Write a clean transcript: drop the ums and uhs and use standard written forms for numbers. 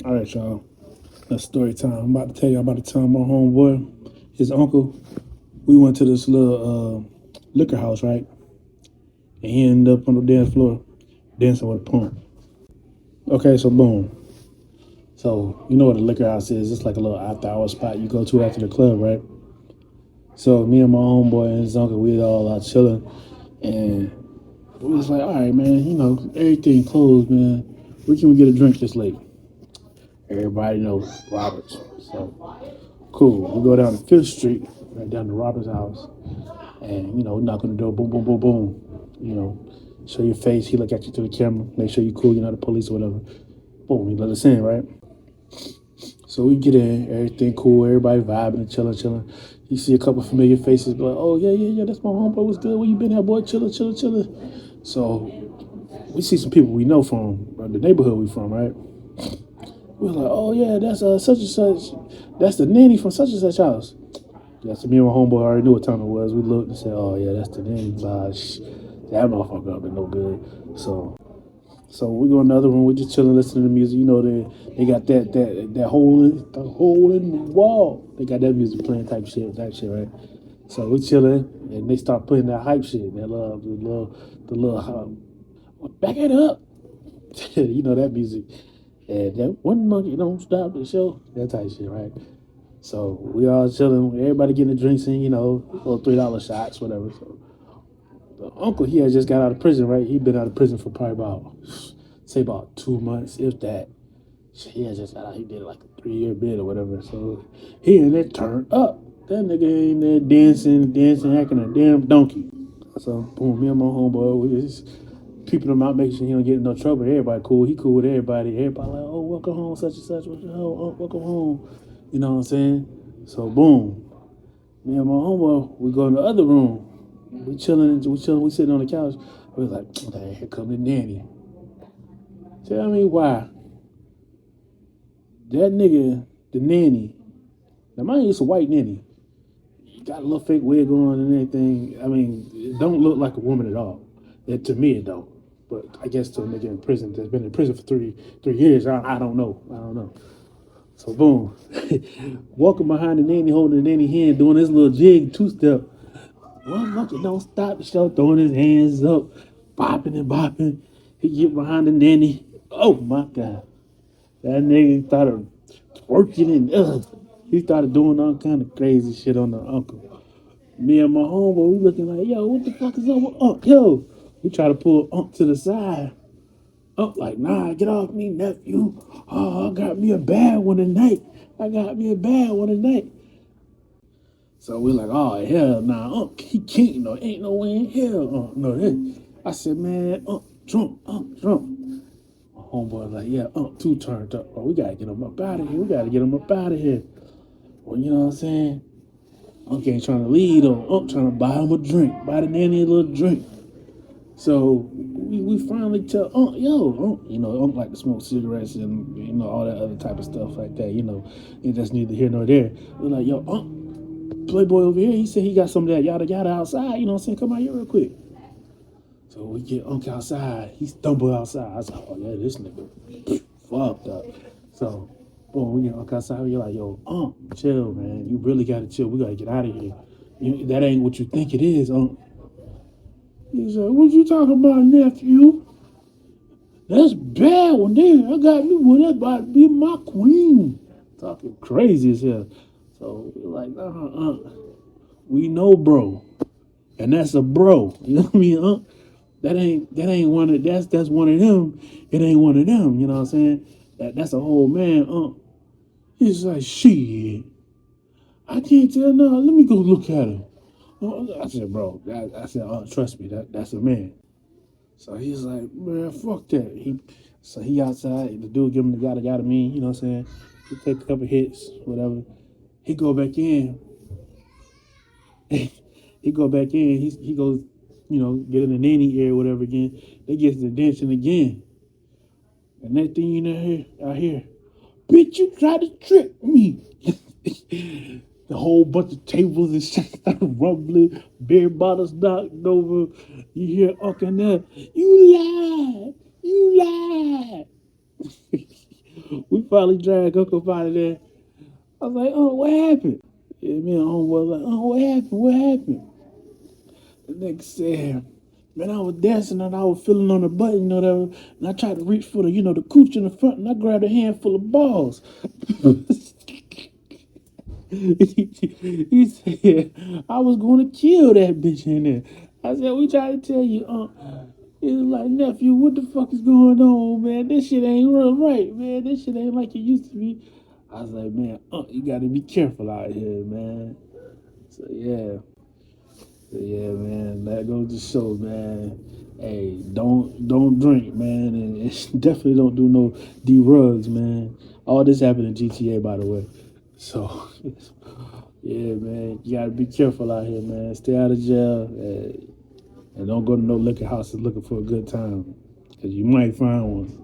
All right, y'all. That's story time. I'm about to tell you about the time my homeboy, his uncle, we went to this little liquor house, right? And he ended up on the dance floor dancing with a pump. Okay, so boom. So you know what a liquor house is? It's like a little after hour spot you go to after the club, right? So me and my homeboy and his uncle, we all out chilling, and we was like, all right, man, everything closed, man. Where can we get a drink this late? Everybody knows Roberts. So cool. We go down to Fifth Street, right down to Robert's house, and knock on the door, boom, boom, boom, boom. Show your face. He look at you through the camera, make sure you cool. You're not the police or whatever. Boom, he let us in, right? So we get in, everything cool, everybody vibing and chilling, chilling. You see a couple familiar faces, be like, oh yeah, yeah, yeah, that's my homeboy. What's good? Where you been at, boy? Chilling, chilling, chilling. So we see some people we know from the neighborhood we from, right? We're like, oh yeah, that's such and such. That's the nanny from such and such house. Yeah, so me and my homeboy already knew what time it was. We looked and said, oh yeah, that's the nanny. That motherfucker up and no good. So we go in the other room. We just chilling, listening to music. They got that hole in the wall. They got that music playing type shit, right? So we chilling, and they start playing that hype shit. That the little back it up. That music. And that one monkey don't stop the show. That type shit, right? So we all chilling. Everybody getting the drinks in. Little $3 shots, whatever. So the uncle, he had just got out of prison, right? He'd been out of prison for probably about 2 months, if that. He had just got out. He did like a 3-year bid or whatever. So he in there turned up. That nigga in there dancing, acting a damn donkey. So boom, me and my homeboy, we just peeping him out, making sure he don't get in no trouble. Everybody cool. He cool with everybody. Everybody like, oh, welcome home, such and such. Welcome home. You know what I'm saying? So boom, me and my homeboy, we go in the other room. We sitting on the couch. We was like, okay, here come the nanny. Tell me why that nigga, the nanny, now mind you, it's a white nanny. He got a little fake wig on and everything. I mean, it don't look like a woman at all. To me, it don't. But I guess to a nigga in prison that's been in prison for three years, I don't know. I don't know. So boom, walking behind the nanny, holding the nanny hand, doing this little jig 2-step. One monkey don't stop the show, throwing his hands up, bopping and bopping. He get behind the nanny. Oh my god, that nigga started twerking and he started doing all kind of crazy shit on the uncle. Me and my homeboy, we looking like, yo, what the fuck is up with Unc? Yo, we try to pull Unc to the side. Unc like, nah, get off me, nephew. Oh, I got me a bad one tonight. I got me a bad one tonight. So we're like, oh hell nah, Unc, he can't, ain't no way in hell, Unc, no that. I said, man, Unc drunk. My homeboy like, yeah, Unc too turned up, bro. We gotta get him up out of here. Well, you know what I'm saying? Unc ain't trying to lead on. Unc trying to buy him a drink, buy the nanny a little drink. So we finally tell Unc, yo, Unc, Unc like to smoke cigarettes and all that other type of stuff like that. It just neither here nor there. We're like, yo, Unc, Playboy over here, he said he got some of that yada yada outside. You know what I'm saying? Come out here real quick. So we get Unc outside. He stumbled outside. I said, oh yeah, this nigga fucked up. So boom, we get Unc outside. We're like, yo, Unc, chill, man. You really gotta chill. We gotta get out of here. That ain't what you think it is, Unc. He said, what you talking about, nephew? That's bad one there. I got me one that's about to be my queen. Talking crazy as hell. So we're like, we know bro. And that's a bro. You know what I mean? That ain't one of that's one of them. It ain't one of them. You know what I'm saying? That's a whole man. He's like, shit. I can't tell now. Let me go look at him. I said, bro. I said, trust me. That's a man. So he's like, man, fuck that. He outside. The dude give him the yada mean. You know what I'm saying? He take a couple hits, whatever. He go back in. He go back in. He goes, get in the nanny area, whatever again. They get to dancing again. And that thing out here, bitch, you tried to trick me. The whole bunch of tables and shit started rumbling, beer bottles knocked over. You hear Uncle there, you lied. We finally dragged Uncle out of there. I was like, oh, what happened? Yeah, me and homeboy was like, oh, what happened? What happened? The nigga said, man, I was dancing and I was feeling on the button, whatever, and I tried to reach for the, the cooch in the front, and I grabbed a handful of balls. He said, I was going to kill that bitch in there. I said, we tried to tell you, he was like, nephew, what the fuck is going on, man? This shit ain't real right, man. This shit ain't like it used to be. I was like, man, you got to be careful out here, man. So, yeah. So, yeah, man, that goes to show, man. Hey, don't drink, man, and definitely don't do no D-rugs, man. All this happened in GTA, by the way. So, yeah, man, you gotta be careful out here, man. Stay out of jail, and don't go to no liquor houses looking for a good time, cause you might find one.